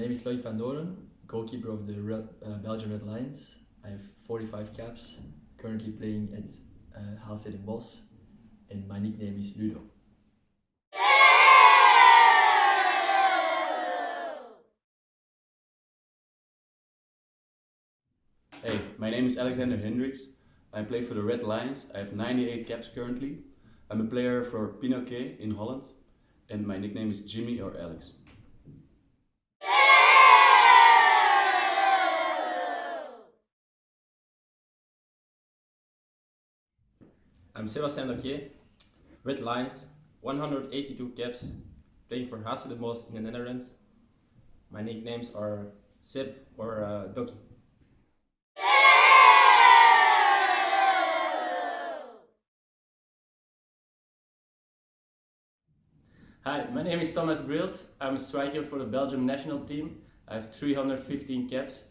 name is Loïc van Doren, goalkeeper of the Belgian Red Lions. I have 45 caps, currently playing at HC Den Bosch, and my nickname is Ludo. Hey, my name is Hendrickx. I play for the Red Lions. I have 98 caps currently. I'm a player for Pinoquet in Holland, and my nickname is Jimmy or Alex. I'm Sebastien Dockeier, Red Lions, 182 caps, playing for HC Den Bosch in the Netherlands. My nicknames are Seb or Doki. Hi, my name is Briels. I'm a striker for the Belgium national team. I have 315 caps.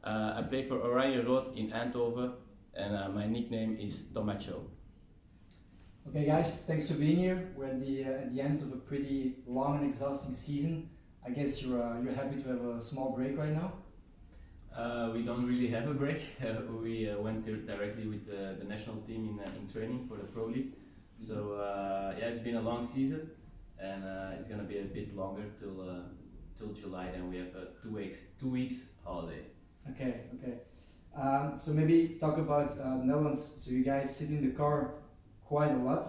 I play for Oranje Rood in Eindhoven, and my nickname is Tomacho. Okay guys, thanks for being here. We're at the end of a pretty long and exhausting season. I guess you're happy to have a small break right now? We don't really have a break. We went directly with the national team in training for the Pro League. So yeah, it's been a long season, and it's gonna be a bit longer till July. Then we have 2 weeks holiday. Okay. So maybe talk about Netherlands. So you guys sit in the car quite a lot.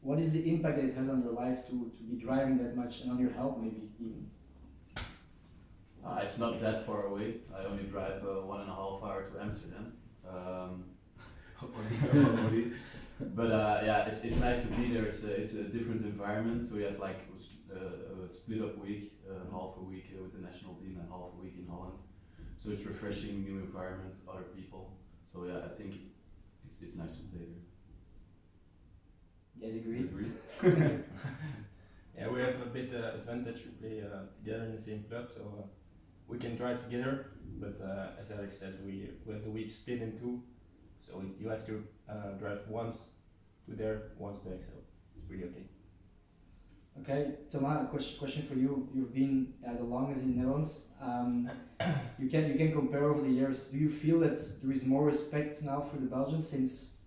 What is the impact that it has on your life to be driving that much, and on your health maybe even? It's not that far away. I only drive 1.5 hours to Amsterdam. But yeah, it's nice to be there. It's a different environment. So we have like a split up week, half a week with the national team and half a week in Holland. So it's refreshing, new environment, other people. So yeah, I think it's nice to play there. You guys agree? Yeah, we have a bit advantage. We play together in the same club, so we can drive together. But as Alex said, we have the week split in two, so you have to drive once to there, once back. So it's pretty okay. Okay, Thomas, a question for you. You've been the longest in the Netherlands. You can compare over the years. Do you feel that there is more respect now for the Belgians since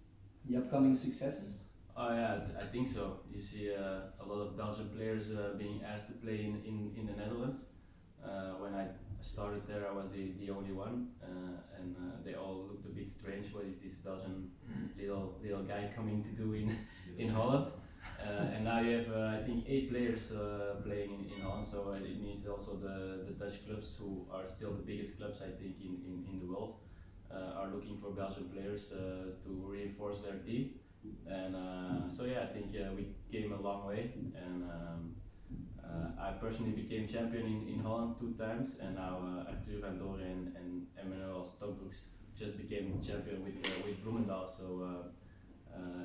the upcoming successes? Oh yeah, I think so. You see a lot of Belgian players being asked to play in the Netherlands. When I started there, I was the only one, and they all looked a bit strange. What is this Belgian little guy coming to do in Holland? And now you have I think 8 players playing in Holland. So it means also the Dutch clubs, who are still the biggest clubs I think in the world, are looking for Belgian players to reinforce their team. And so yeah, I think we came a long way, and I personally became champion in Holland 2 times, and now Loïc van Doren and Hendrickx just became champion with Bloemendaal. So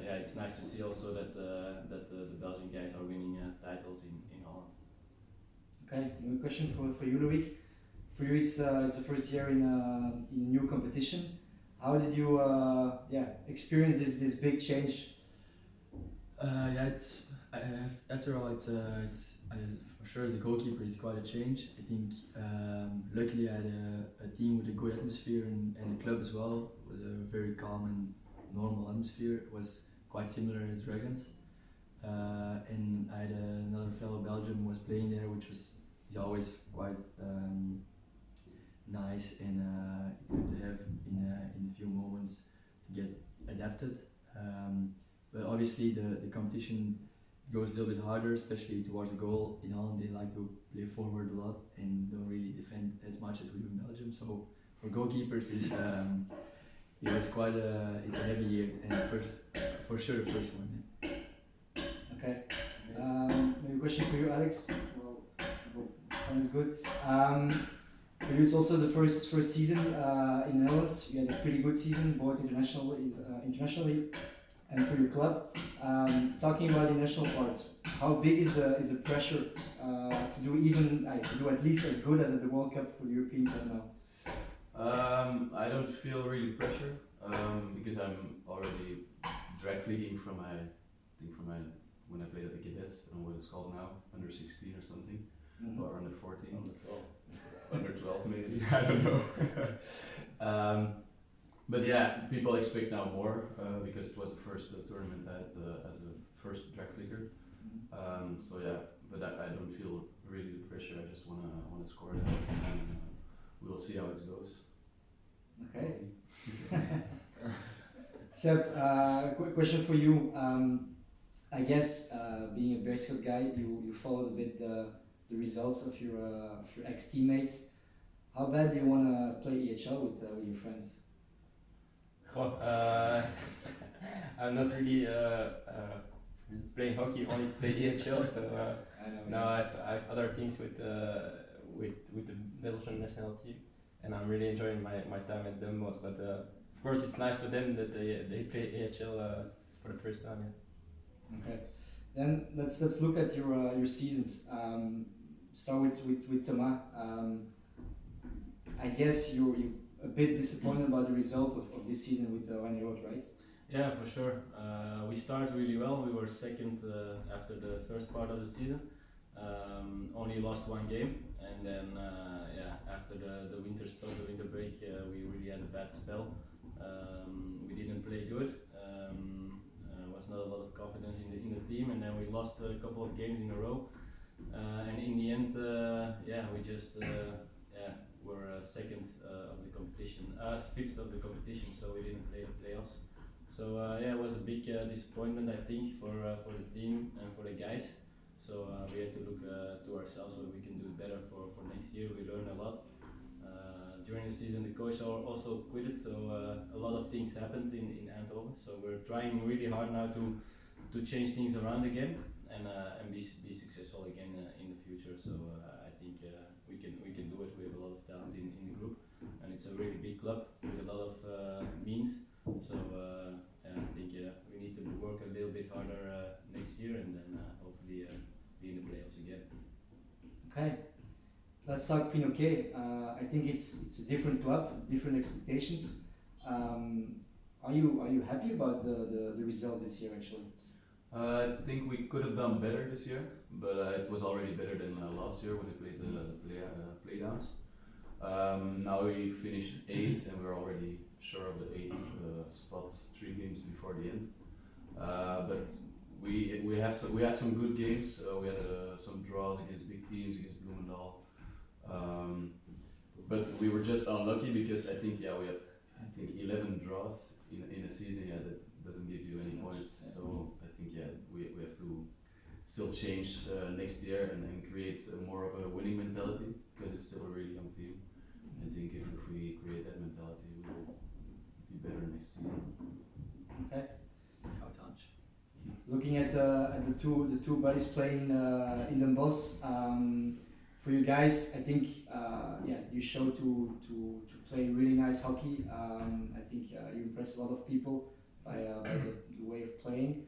yeah, it's nice to see also that the Belgian guys are winning titles in Holland. Okay, a question for you, Loïc. For you, it's the first year in a new competition. How did you experience this big change? Yeah, after all, it's for sure as a goalkeeper, it's quite a change. I think luckily I had a team with a good atmosphere, and the club as well was a very calm and normal atmosphere. It was quite similar as Dragons, and I had another fellow Belgian who was playing there, which is always quite nice, and it's good to have in a few moments to get adapted. But obviously the competition goes a little bit harder, especially towards the goal. In Holland, they like to play forward a lot and don't really defend as much as we do in Belgium. So for goalkeepers, it's quite it's a heavy year, and for sure the first one. Yeah. Okay. Maybe a question for you, Alex. Well, sounds good. For you, it's also the first season in the Netherlands. You had a pretty good season, both internationally and for your club. Talking about the national part, how big is the pressure to do at least as good as at the World Cup for the European Cup now? I don't feel really pressure because I'm already drag fleeting from my when I played at the Cadets, I don't know what it's called now, under 16 or something, or under 14. under 12 maybe. I don't know. But yeah, people expect now more because it was the first tournament I had as a first drag flicker. So yeah, but I don't feel really the pressure. I just wanna score it, and we'll see how it goes. Okay. Seb, quick question for you. I guess being a Bear Scout guy, you followed a bit the results of your ex-teammates. How bad do you want to play EHL with your friends? Well, I'm not really playing hockey, only to play EHL, so now I have other things with the Belgian national team, and I'm really enjoying my time at Den Bosch. But of course, it's nice for them that they play AHL for the first time. Yeah. Okay, then let's look at your seasons. Start with Thomas. I guess you're a bit disappointed about the result of this season with Hendrickx, right? Yeah, for sure. We started really well. We were second after the first part of the season. Only lost one game, and then after the winter stop, the winter break, we really had a bad spell. We didn't play good. Was not a lot of confidence in the team, and then we lost a couple of games in a row. And in the end, we just were second of the competition, fifth of the competition, so we didn't play the playoffs. So it was a big disappointment, I think, for the team and for the guys. So we had to look to ourselves what we can do better for next year. We learned a lot. During the season, the coach also quit it, so a lot of things happened in Eindhoven. So we're trying really hard now to change things around again and be successful again in the future. So I think we can do it. We have a lot of talent in the group, and it's a really big club with a lot of means. So I think we need to work a little bit harder next year, and then hopefully be in the playoffs again. Okay, let's talk Pinoquet. I think it's a different club, different expectations. Are you happy about the result this year actually? I think we could have done better this year, but it was already better than last year when we played the playdowns. Now we finished 8th, and we're already sure of the 8th spots 3 games before the end. But we had some good games. We had some draws against big teams, against Bloemendaal. But we were just unlucky because I think we have 11 draws in a season. Yeah, that doesn't give you any points. So I think we have to still change next year and create more of a winning mentality, because it's still a really young team. I think if we create that mentality, we will be better next season. Okay. Touch. Looking at the two buddies playing in Den Bosch, for you guys, I think you showed to play really nice hockey. I think you impressed a lot of people by the way of playing.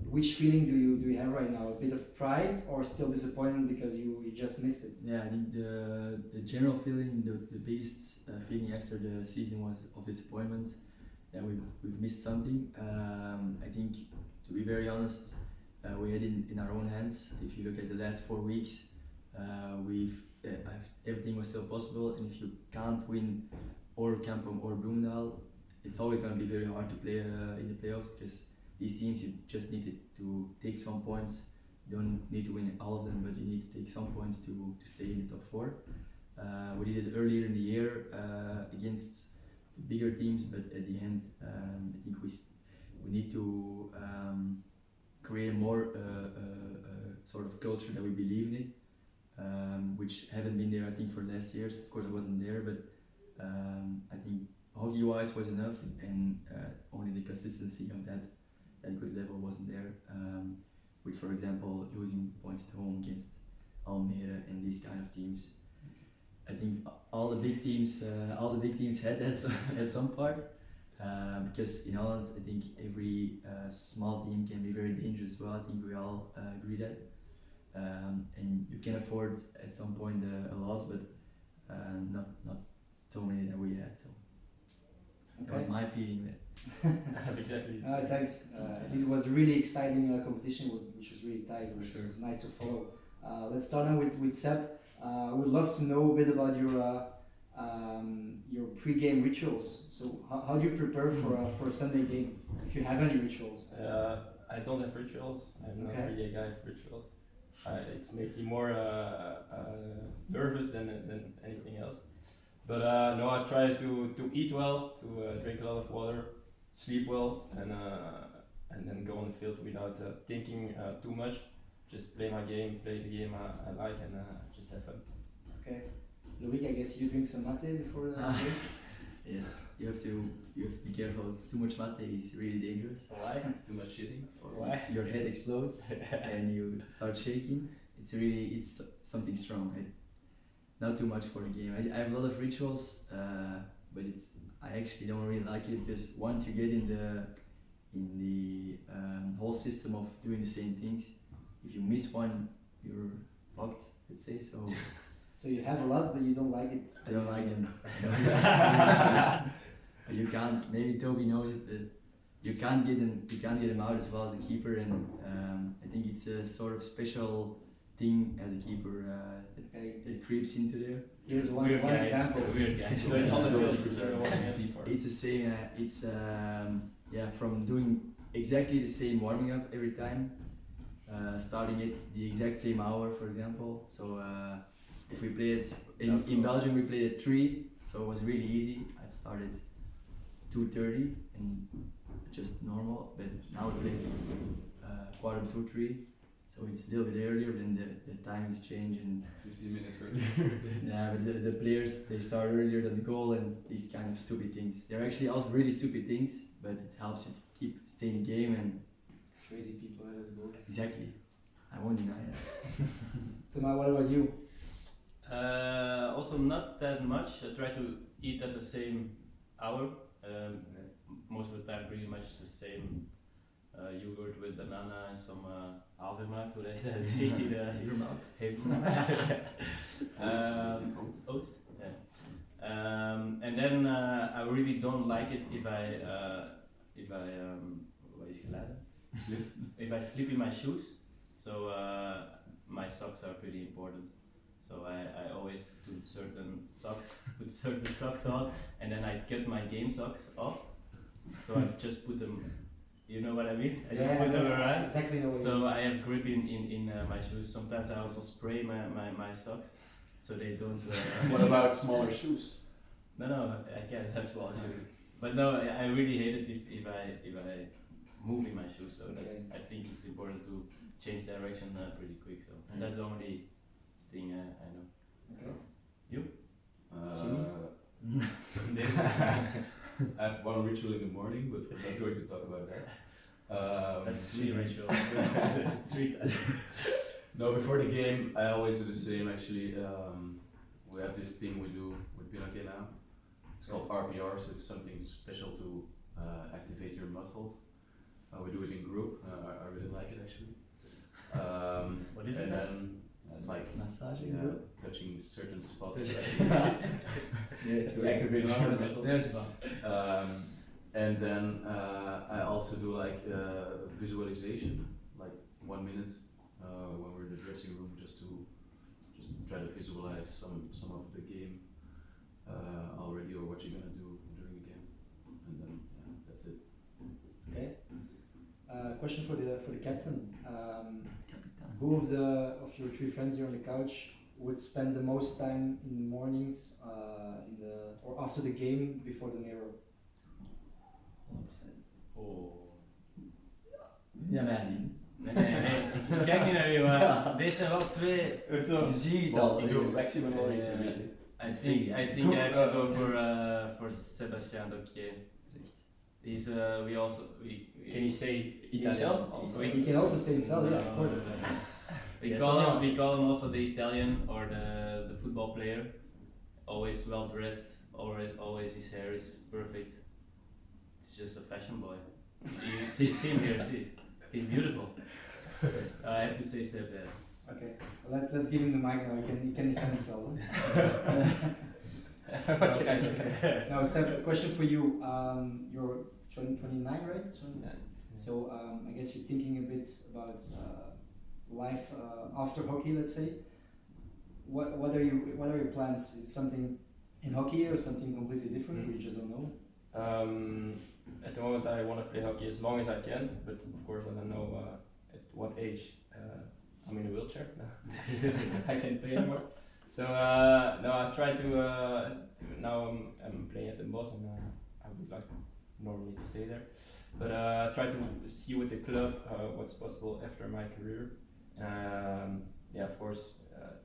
Which feeling do you have right now? A bit of pride or still disappointment because you just missed it? Yeah, I think the general feeling, the biggest feeling after the season was of disappointment. Yeah, we've missed something. I think, to be very honest, we had in our own hands. If you look at the last 4 weeks, everything was still possible, and if you can't win or Kampong or Bloemendaal, it's always going to be very hard to play in the playoffs, because these teams, you just need to take some points. You don't need to win all of them, but you need to take some points to stay in the top 4. We did it earlier in the year against the bigger teams, but at the end, I think we need to create more sort of culture that we believe in it, which haven't been there, I think, for the last years. Of course, I wasn't there, but I think hockey-wise was enough, and only the consistency of that good level wasn't there. With, for example, losing points at home against Almere and these kind of teams. I think all the big teams had that at some part, because in Holland, I think every small team can be very dangerous as well. I think we all agree that, and you can afford at some point a loss, but not so many that we had. So that was my feeling. Exactly. Thanks. I think it was a really exciting competition, which was really tight. It was nice to follow. Let's start now with Seb. We'd love to know a bit about your pre-game rituals. So how do you prepare for a Sunday game? If you have any rituals? I don't have rituals. I'm not Okay. really a guy of rituals. It's making me more nervous than anything else. But no, I try to eat well, to drink a lot of water, sleep well, and then go on the field without thinking too much. Just play the game I like, and just have fun. Okay. Loïc, I guess you drink some mate before the game? Yes, you have to be careful. It's too much mate is really dangerous. Why? Too much shitting. Why? Your head explodes and you start shaking. It's something strong, right? Not too much for the game. I have a lot of rituals, but I actually don't really like it because once you get in the whole system of doing the same things, if you miss one, you're fucked. Let's say so. So you have a lot, but you don't like it. I don't like it. You can't. Maybe Toby knows it, but you can't get him out as well as a keeper, and I think it's a sort of special thing as a keeper that creeps into there. Here's one Weird guys. example. Weird guys. So it's on the field because you're watching it. It's the same. It's from doing exactly the same warming up every time, starting at the exact same hour, for example. So if we play it in Belgium, we played at 3, so it was really easy. I started 2:30 and just normal, but now we play 2:45, 3. So it's a little bit earlier, then the time is changing. 15 minutes earlier. Yeah, but the players, they start earlier than the goal and these kind of stupid things. They're actually all really stupid things, but it helps you to keep staying in the game and Crazy people as goals. exactly. I won't deny that. Toma, what about you? Also not that much. I try to eat at the same hour. Most of the time pretty much the same yogurt with banana and some havermout, hoe dat zegt hij de havermout. Oats, yeah. And then I really don't like it if I wat is geladen? If I sleep in my shoes. So my socks are pretty important. So I always put certain socks on, and then I get my game socks off. So I just put them, you know what I mean? I just put them around. Exactly know what you So mean. I have grip in my shoes. Sometimes I also spray my socks, so they don't. What about smaller shoes? No, I can't have small shoes. But no, I really hate it if I move in my shoes. So I think it's important to change direction pretty quick. So that's the only thing I know. Okay. You? I have one ritual in the morning, but we're not going to talk about that. That's 3 rituals. That's 3 times. No, before the game, I always do the same. Actually, we have this thing we do with Pinocchio now. It's called RPR, so it's something special to activate your muscles. We do it in group. I really like it actually. What is and it? then it's like Massaging, touching certain spots. yeah, to activate your muscles. There's one. And then I also do like visualization, like 1 minute when we're in the dressing room, just try to visualize some of the game already, or what you're gonna do during the game, and then that's it. Okay. Question for the captain. Who of your 3 friends here on the couch would spend the most time in the mornings, or after the game before the mirror? 100%. Oh. Ja, mij zien. Nee, ik kijk niet naar je, maar deze zijn wel 2. Je ziet het al. Ik doe maximum al iets in I think I have to go for Sebastien Dockeier. He's Can you say Italian? yourself? Also. He can also say himself, yeah, of course. We call him also the Italian or the football player. Always well dressed. Always his hair is perfect. It's just a fashion boy. You see him here. He's beautiful. I have to say Seb there. Okay, well, let's give him the mic now. He can defend himself. Okay. Now, Seb, a question for you. You're 29, right? Yeah. So I guess you're thinking a bit about life after hockey, let's say. What are your plans? Is it something in hockey or something completely different? Or you just don't know? At the moment, I want to play hockey as long as I can, but of course, I don't know at what age. I'm in a wheelchair. I can't play anymore. So no, I try to now I'm playing at the boss, and I would like normally to stay there, but try to see with the club what's possible after my career. Yeah, of course,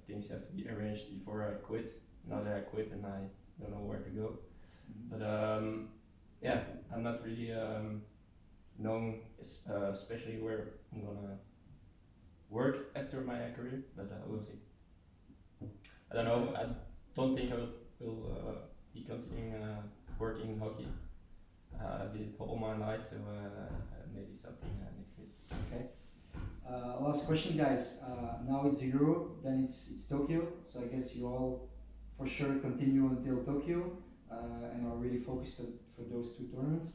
things have to be arranged before I quit. Now that I quit and I don't know where to go, but yeah, I'm not really known, especially where I'm gonna work after my career, but we'll see. I don't know. I don't think I will be continuing working in hockey. I did it all my life, so maybe something next year. Okay. Last question, guys. Now it's Euro, then it's Tokyo. So I guess you all for sure continue until Tokyo and are really focused for those two tournaments.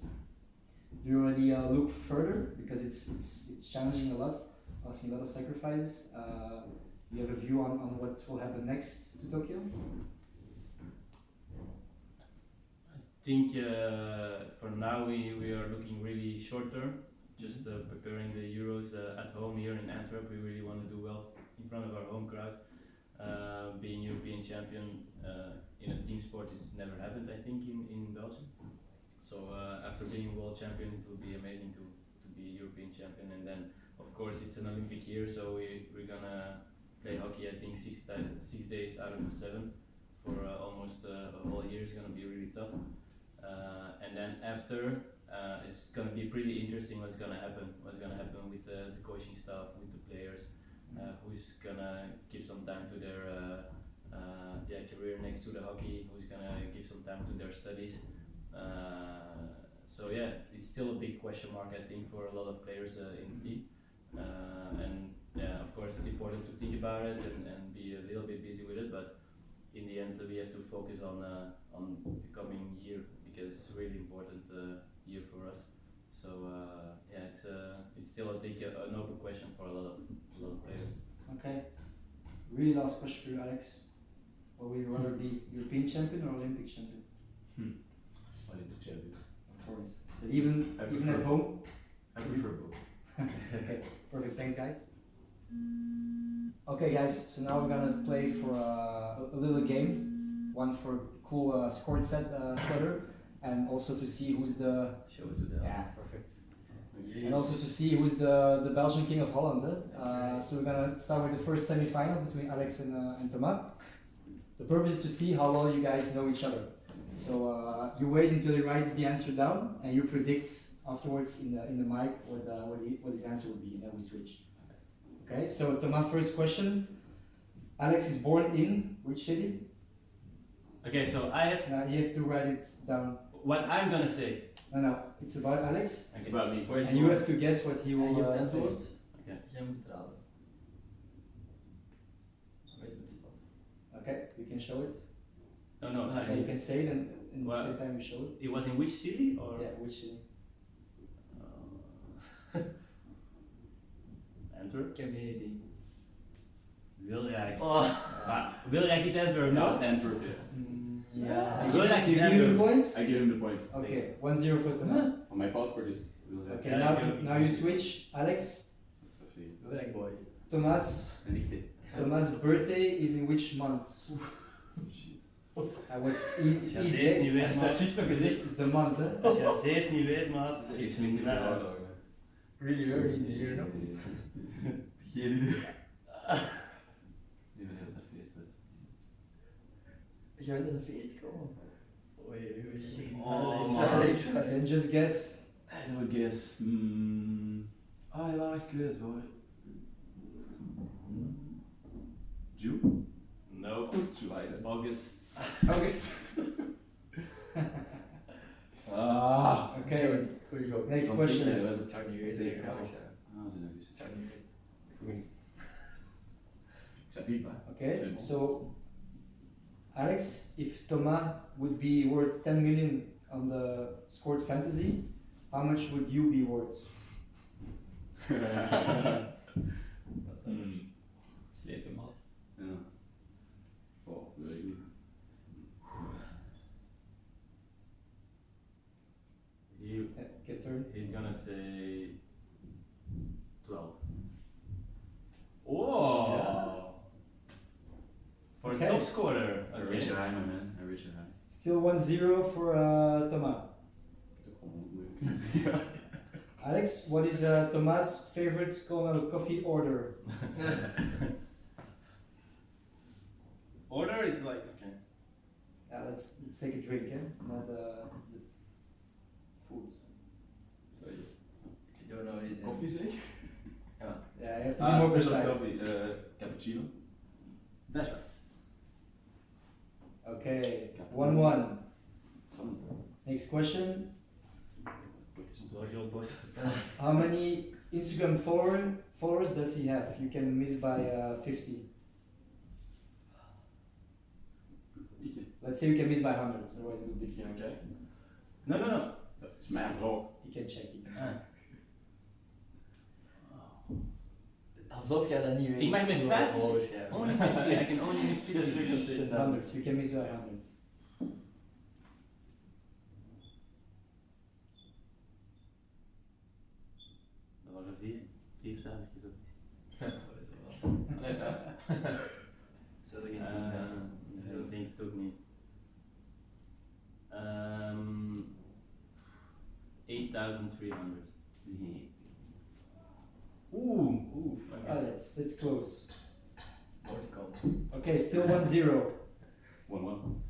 Do you already look further, because it's challenging a lot, asking a lot of sacrifices? You have a view on what will happen next to Tokyo? I think for now we are looking really short term, just preparing the Euros at home here in Antwerp. We really want to do well in front of our home crowd. Being European champion in a team sport has never happened, I think, in Belgium. So after being world champion, it will be amazing to be European champion. And then of course it's an Olympic year, so we're gonna play hockey, I think 6 days out of the 7 for almost a whole year. Is gonna be really tough. And then after, it's gonna be pretty interesting what's gonna happen with the coaching staff, with the players, who's gonna give some time to their career next to the hockey, who's gonna give some time to their studies. So yeah, it's still a big question mark, I think, for a lot of players in the team. And yeah, of course it's important to think about it and be a little bit busy with it, but in the end we have to focus on the coming year, because it's a really important year for us. So yeah, it's still, I think, an open question for a lot of players. Okay. Really last question for you, Alex. What would you rather be, European champion or Olympic champion? Olympic champion. Of course. But even at home? I prefer both. Okay, perfect. Thanks, guys. Okay, guys. So now we're gonna play for a little game. One for cool scored sweater, and also to see who's the. Show it to the. Yeah, perfect. And also to see who's the Belgian King of Holland. So we're gonna start with the first semi-final between Alex and Thomas. The purpose is to see how well you guys know each other. So you wait until he writes the answer down, and you predict afterwards in the mic what his answer will be, and then we switch. Okay. So Thomas, first question. Alex is born in which city? Okay, so I have. He has to write it down. What I'm gonna say. No, it's about Alex. It's about me. And you have to guess what he will say. Okay. Jij moet het raden. Weet je het spel? Okay, you can show it. No. And you can say it, and in the same time you show it. It was in which city or? Yeah, which city? Antwerp. Ik heb geen idee. Wilrijk. Wilrijk is Antwerp, no? It's Antwerp, yeah. Yeah. Wilrijk You is give him the Antwerp. point? I give him the point. Okay, 1-0 for Thomas. On my passport is Wilrijk. Okay, Yeah, now you switch. Alex, Black boy. Thomas' birthday is in which month? I was easy. Als je deze niet weet, maat. Juist nog gezegd, it's the month, hè? Als je deze niet weet, maat, is het Iets iets minder minder hard. uit. Really early in the year, no? Geen idee. Nu ben je op dat feest met. Ga je naar een feest komen? Oei. Oh, Alex. And just guess. I don't guess. Ja, wel echt geweest hoor. June? No. July then. August. August. Okay, Goeie gok. next Some question. thinking, was Het it? zou ik niet weten. Tegen Ik Karel. zou Ah, ze nog eens. het niet weten. Ik zeg niet maar. Okay, so Alex, if Thomas would be worth 10 million on the scored fantasy, how much would you be worth? Dat is anders. Sleep hem al. Ja. Oh, dat weet ik niet. Get turn. He's gonna say 12. Oh! Yeah. For Okay. a top scorer. I reach a high, my man. I reach a high. Still 1-0 for Thomas. Alex, what is Thomas' favorite coffee order? Order is like okay. Let's take a drink, not the food. So you don't know his Koffie zeg? Yeah, you have to be more special precise. coffee. Cappuccino. That's right. Okay, 1-1. Spannend. Next question. Het is wel heel boy. How many Instagram followers does he have? You can miss by 50. Let's say you can miss by 100, otherwise it would be clear. Okay. No. Dat is mijn vrouw. You can check it. Alsof jij dat niet weet. Ik mag met 50. followers jij hebt. Only 50. I can only miss 50. 100, you can miss by 100. Dat waren 4 cijfertjes op. Sowieso wel. Nee, 5. Zet er geen 10.000. Nee, ik denk het ook niet. 8,300. Oeh. Ah, that's close. More to come. Okay, still 1-0. 1-1.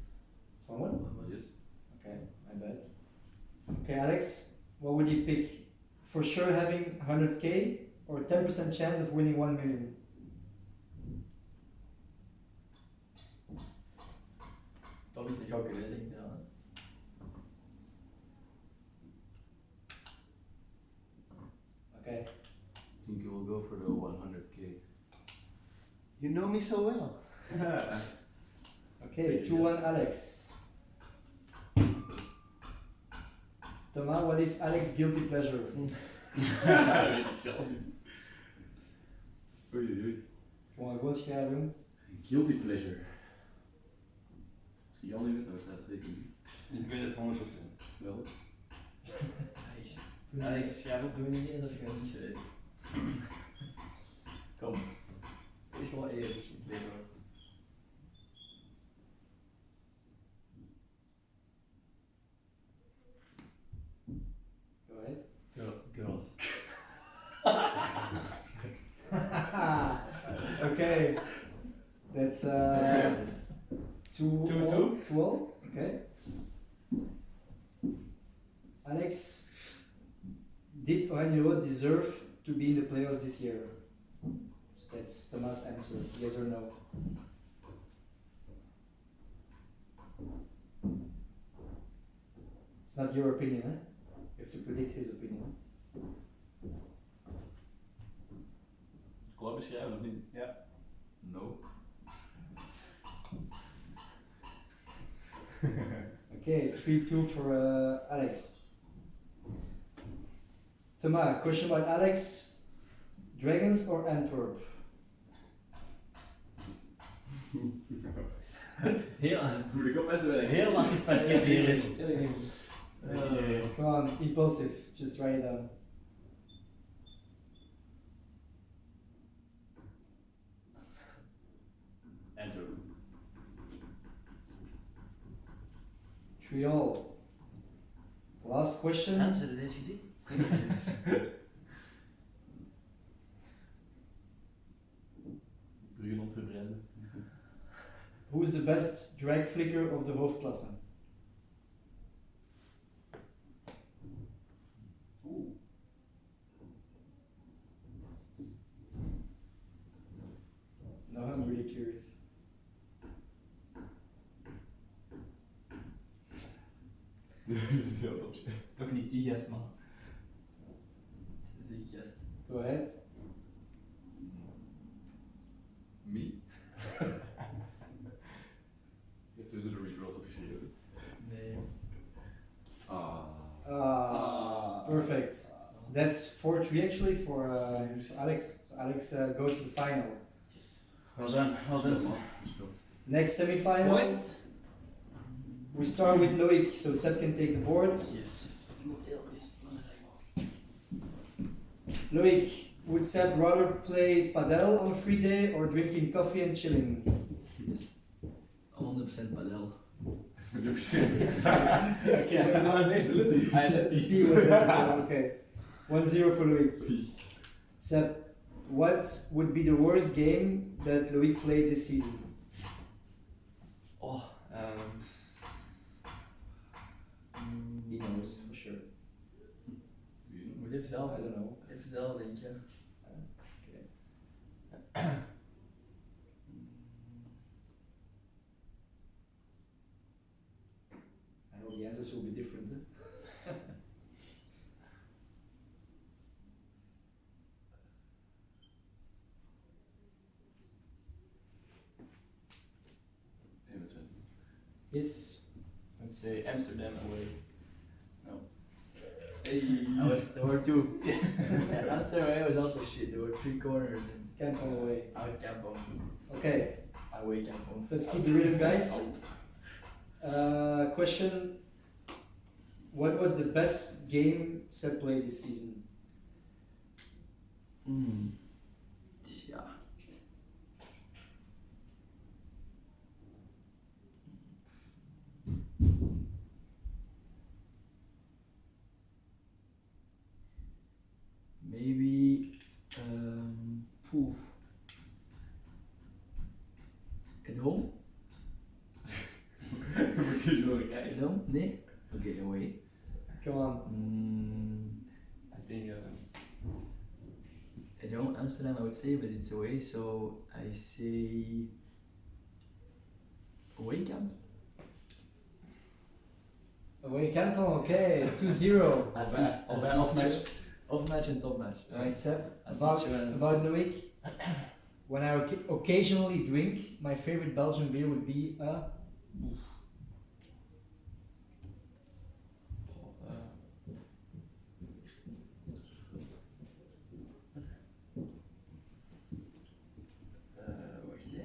It's 1-1? Yes. Okay, my bad. Okay, Alex, what would you pick? For sure having 100k or 10% chance of winning 1 million? Tom is de gokker, hè, denk ik dan. Okay. I think you will go for the 100k. You know me so well. Okay, 2-1 Alex. Thomas, what is Alex's guilty pleasure? Weet ik zelf niet. Oei. Gewoon gewoon schrijven. Guilty pleasure. Als je Jan niet weet, dan weet ik dat zeker niet. Ik weet het 100%. Wel. Alex, schrijf op, doe niet eens of je het niet weet. Kom. Het is gewoon eerlijk in het leven. Go ahead. Girls. Okay. That's 2-2. 2-2. Okay. Alex, did Oranje deserve to be in the playoffs this year? That's Thomas' answer. Yes or no? It's not your opinion, huh? You have to predict his opinion. Klaar beschrijven of niet? Ja. No. Okay, 3-2 for Alex. Thomas, question about Alex. Dragons or Antwerp? Heel Moet ik op best wel heel lastig pakket hier. Come on, impulsive. Just write it down. Enter. 3-all. Last question. Answer deze gezien? Bruggen ontverbranden. Who's the best drag flicker of the hoofdklasse? Oeh. No, I'm really curious. Toch niet die gast, man. Dat is een zieke gast. Go ahead. Me? Is sowieso de redraws officieel. Nee. Ah. Perfect. That's 4-3 actually for Alex. So Alex goes to the final. Yes. Well done. Well done. Next semi-final. Boys. We start with Loïc, so Seb can take the boards. Yes. Loïc, would Seb rather play padel on a free day or drinking coffee and chilling? Yes. 100% padel. Okay, Dat was de eerste letter. P was that, so okay. 1-0 for Loïc. Seb, what would be the worst game that Loïc played this season? Oh, He knows for sure. Moet even zelf, I don't know. even zelf denken. I know the answers will be different. Yes. let's say Amsterdam away. There were two. Amsterdam was also shit. There were 3 corners and Can't come away. out Kampong. Okay, Away Kampong. let's keep the rhythm, guys. Question: what was the best game Seb played this season? Tja. Maybe poof. At home? Moet je eens horen At kijken. home? Nee? Okay, away. Come on. I think At home Amsterdam I would say, but it's away, so I say away camp. Away Kampong, okay, 2-0. Assist, Al bij afmatch. Off match and top match. Alright, Seb. Assist About Loïc. When I occasionally drink, my favorite Belgian beer would be a. Wacht hè.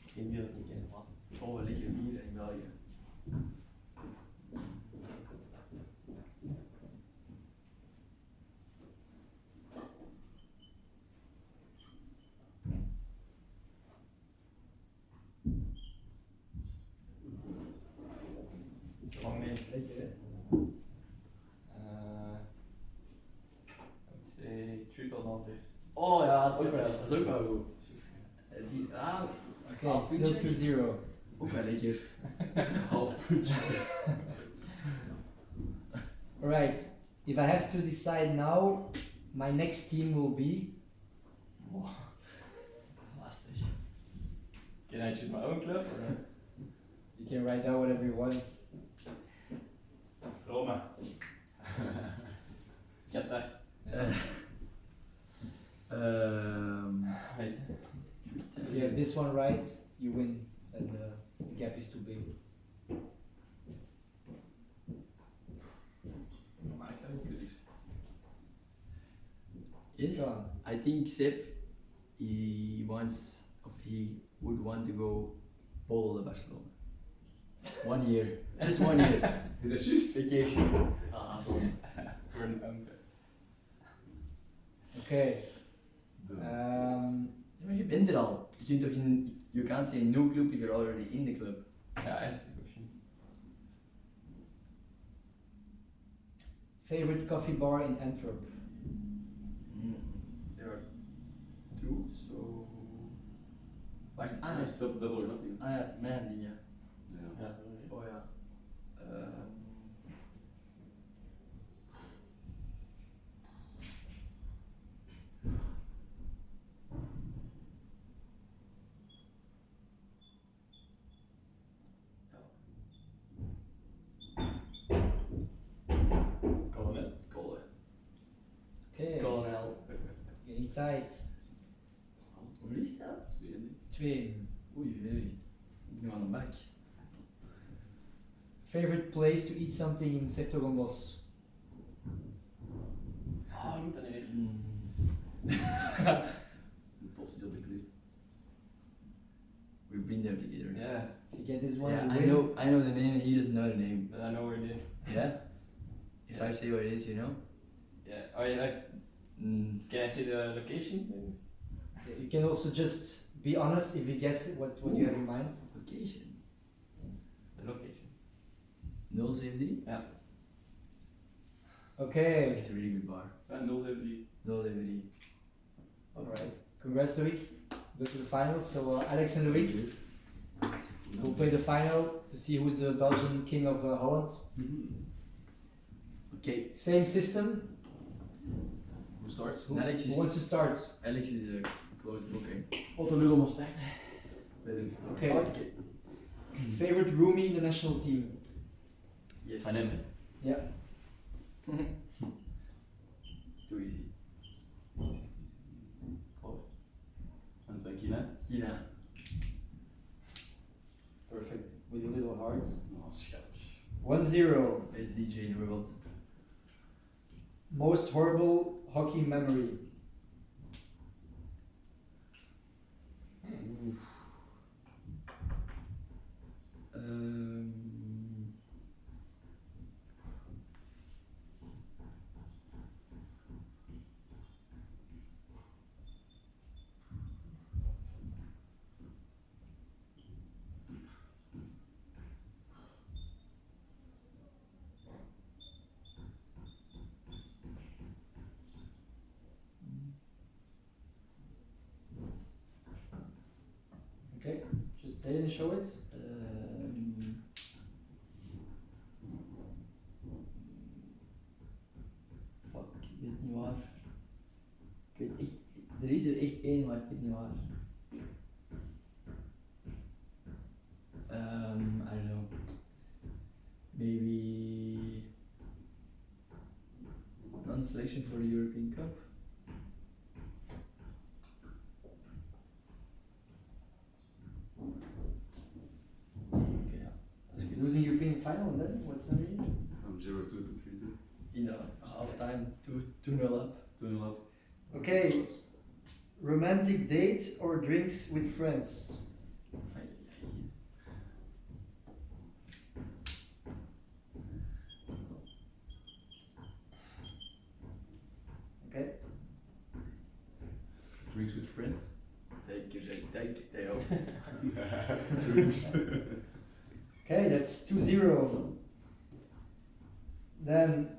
geen bier dat ik niet ken. Man. Oh, lekker bier in België. Lang mee. Lekker hè. I would say triple maltese. Oh ja, dat ook wel. Dat is ook wel goed. Okay, Half still puntjes. 2-0. Ook wel lekker. Half puntje. Alright, if I have to decide now, my next team will be. Lastig. Can I choose my own club or not? You can write down whatever you want. Roma. Qatar. Wait. If you have this one right, you win, and the gap is too big. Maar ik heb ook iets. Yes. Go on. I think Seb, he would want to go polo to Barcelona. 1 year. Just 1 year. Is dat juist? Vacation. Ah, zo. Voor een uncle. Okay. Ja, maar je bent er al. Je kunt toch in, you can't say no club if you're already in the club. Yeah, I asked the question. Favorite coffee bar in Antwerp? There are 2, so... Wacht, Ah, is dat double or nothing? ja, het is mijn ding, ja. Ja. Ja. Oh ja. Colonel. Colin. Okay. Colonel. Getting tight. Hoe is dat? 2. Oei, oei. Ik ben aan de bak. Favorite place to eat something in Sector Gombos? De Tossie op de club. We've been there together. Yeah, If you get this one, Yeah, you win. I know the name and he doesn't know the name. but I know where it is. Yeah? If Yeah. I say what it is, you know? Yeah. Oh yeah. Can I say the location? Maybe? You can also just be honest if you guess it, what you have in mind. Location. The location. 073? Yeah. Okay. It's a really good bar. 073. 073. Alright. Congrats, Loïc. Go to the final. So Alex and Loïc will play the final to see who's the Belgian king of Holland. Okay. Same system. Who starts? Alex Who is, wants to start? Alex is a closed book, eh? Otto Nul om start. Let him start. Okay. Favorite roomie in the national team? Yes. Van hem. Yeah. It's too easy. Klopt. En twee Kina. Kina. Perfect. With a little heart. Oh, schattig. 1-0. Best DJ in the world. Most horrible hockey memory. Um, Okay. Just say it and show it. Fuck, ik weet niet waar. Ik weet echt, er is er echt één, maar ik weet niet waar. I don't know. Maybe non-selection for the European Cup. Okay, yeah, that's good. Losing European final and then what's the meaning? From 0-2 to 3-2. In the halftime, 2-0 up. 2-0 up. Okay. Romantic date or drinks with friends? Okay. Drinks with friends. Zeker, zeker, Theo. Drinks. Okay, that's 2-0. Then,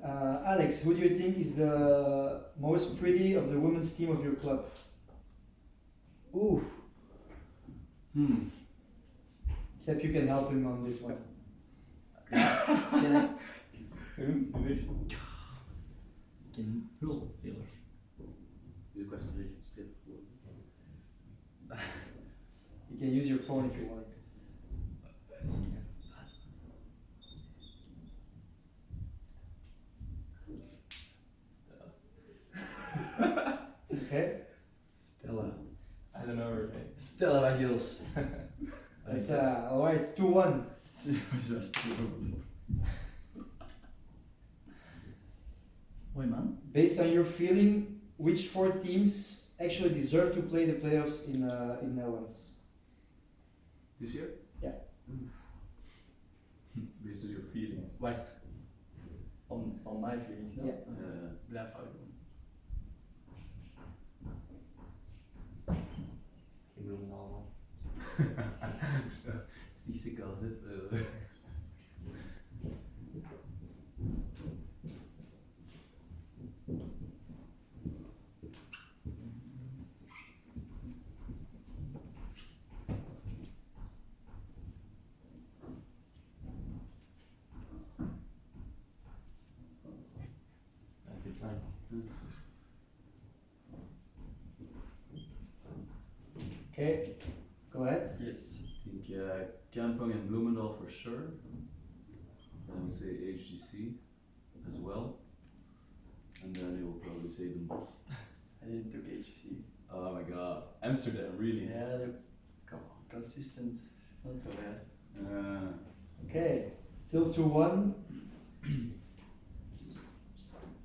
Alex, who do you think is the most pretty of the women's team of your club? Ooh, except you can help him on this one. Can I? English. Can hulp, Taylor. Deze kwestie ligt stil. You can use your phone if you want. Okay. Stella. I don't know her name. Stella van Gils. That's, alright, 2-1. Mooi man. Based on your feeling, which four teams actually deserve to play the playoffs in Netherlands? This year? Yeah. Based on your feelings. Wacht. On my feelings, no? Ja. Blijf houden. Ik bedoel het allemaal. Het is niet ziek als dit. Okay, go ahead. Yes. I think Kampong and Bloemendaal for sure. I would say HGC as well. And then you will probably say the most. I didn't took HC. Oh my god. Amsterdam, really? Yeah, they're consistent. Not so bad. Okay, still 2-1.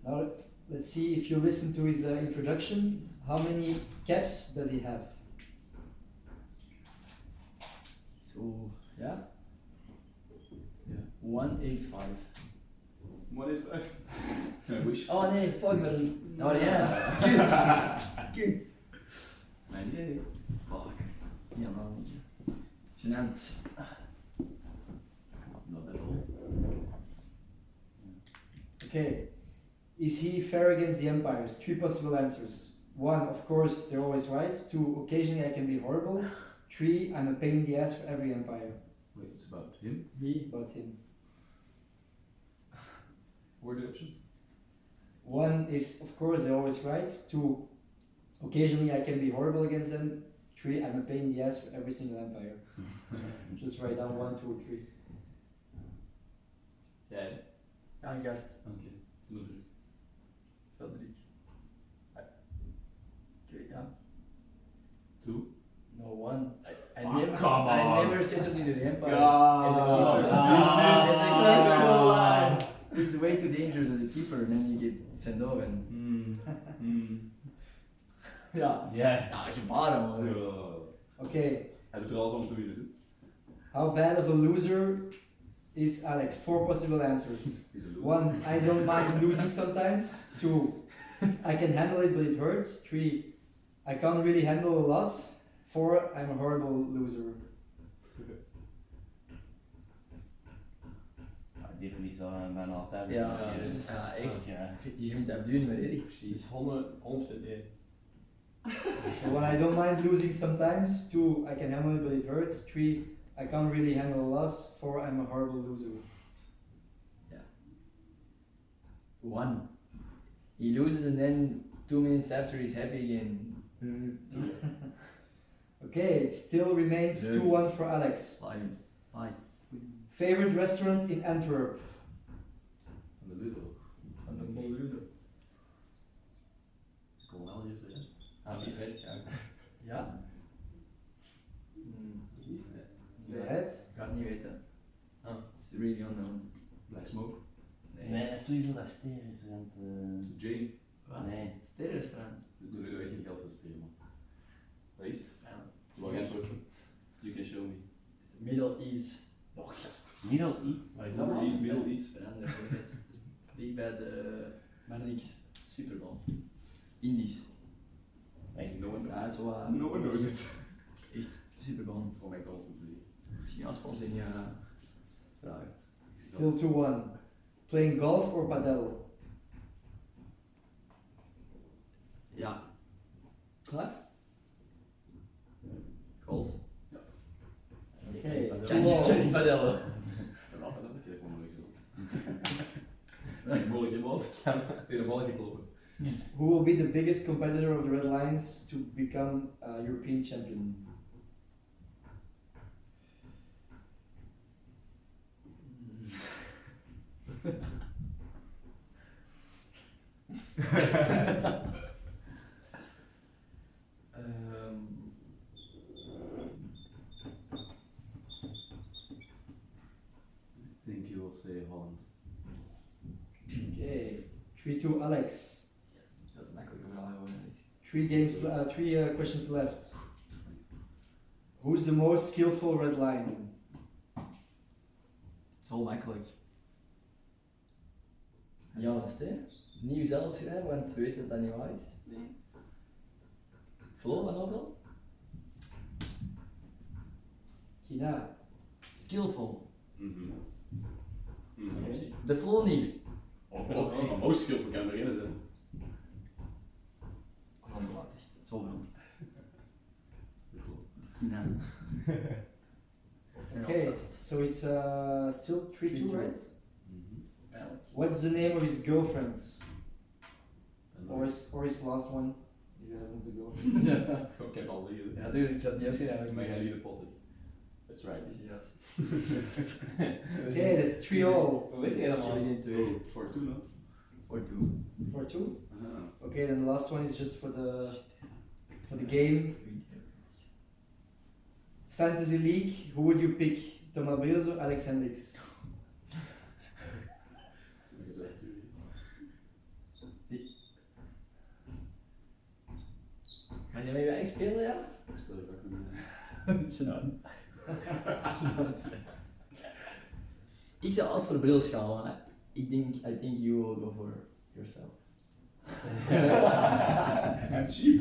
Now let's see if you listen to his introduction. How many caps does he have? So, yeah. Yeah. 185. What is five? I wish. Oh nee, fuck, was een... Oh ja, kut. 98. Fuck. Helemaal niet. Genant. Not that old. Okay. Is he fair against the umpires? 3 possible answers. 1, of course, they're always right. 2, occasionally I can be horrible. 3, I'm a pain in the ass for every umpire. Wait, it's about him? Me? About him. What are the options? 1 is, of course, they're always right. 2, occasionally I can be horrible against them. 3, I'm a pain in the ass for every single umpire. Just write down 1, 2, or 3. Jij? Ja, gast. Oké, doe druk. Hendrickx. Ja. 2? No, 1. I Oh, never, come I on. never say something to the Empire. God. As a keeper. This is As a so keeper, lie. it's way too dangerous as a keeper, and then you get sent off and... Ja. Yeah. Ja, gebaren man. Okay. Hij doet er alles om te winnen, doen. How bad of a loser is Alex? 4 possible answers. He's a loser. 1, I don't mind losing sometimes. 2, I can handle it but it hurts. 3, I can't really handle a loss. 4, I'm a horrible loser. Definitely zo bijna altijd. Ja, Dus, ja, echt. Ja. Je kunt dat doen met Erik Dus precies. 100% nee. So 1, I don't mind losing sometimes. 2, I can handle it but it hurts. 3, I can't really handle a loss. 4, I'm a horrible loser. 1. He loses and then 2 minutes after he's happy again. Okay, it still remains Yeah. 2-1 for Alex. Limes. Nice. Favorite restaurant in Antwerp? Van de Ludo. Van de Bolrudo. Ik kon wel eerst zeggen. Ah, wie weet, ja. Ja? Go ahead. Ik ga het niet weten. Ah. It's really unknown. Black Smoke. Nee, dat is sowieso dat sterren. Jane. Wat? Nee. Sterrenrestaurant. De Ludo heeft geen geld voor stelen, man. Wat is het? Ja. Wat geen soort van? You can show me. It's Middle East. Oh, gast. Middle East? Wat is dat? Middle East, Middle Iets East. veranderd. Het dicht bij de... Maar niks. Superbal. Indisch. Echt? No one Ja, knows. zo... No one knows it. Echt superbal. Oh my god, zo Misschien als sponsoring vragen. Still 2-1. Playing golf or padel? Ja. Klaar? Golf. Okay. Johnny Padel. Ja, dan heb je gewoon een mogelijk iemand. Zie je de bal kloppen. Who will be the biggest competitor of the Red Lions to become European champion? I think you will say Holland. Okay. 3-2 Alex. Yes, dat is makkelijke vraag gewoon. 3 questions left. Who's the most skillful Red Lion? Het is wel makkelijk. Juist, hè? Nieuw zelf schrijven, want we weten dat dat niet waar is. Nee. Flo van Nobel? Kina. Skillful. Okay. De Flo niet. Oh, most skillful kan er erin zijn. Onbelangrijk. Zo wel. Kina. Okay, so it's still 3-2, 3-2. right? Eigenlijk. What's the name of his girlfriend? Or his last one? If he hasn't a girlfriend. Ja. Ik heb het al zeggen. Ja, dude, ik had het niet opgeschreven. Maar jij lieve potten. That's right. Het is juist. Okay, that's 3-all. Hoe weet je helemaal? 2. For two, no? Voor 2. For 2? Ah. Okay, then the last one is just for the game. Fantasy League, who would you pick? Thomas Briels or Alex Hendrickx? Ga je mee weinig spelen, ja? Ik speel er ook niet mee. Ik zou altijd voor Briels gaan, maar I think you will go for yourself. I'm cheap.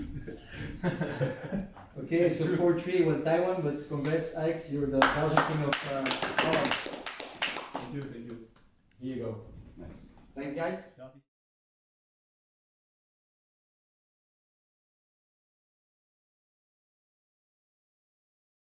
Okay, so 4-3 was Taiwan, but congrats Alex, you're the Belgian king of Holland. Thank you. Here you go. Nice. Thanks guys.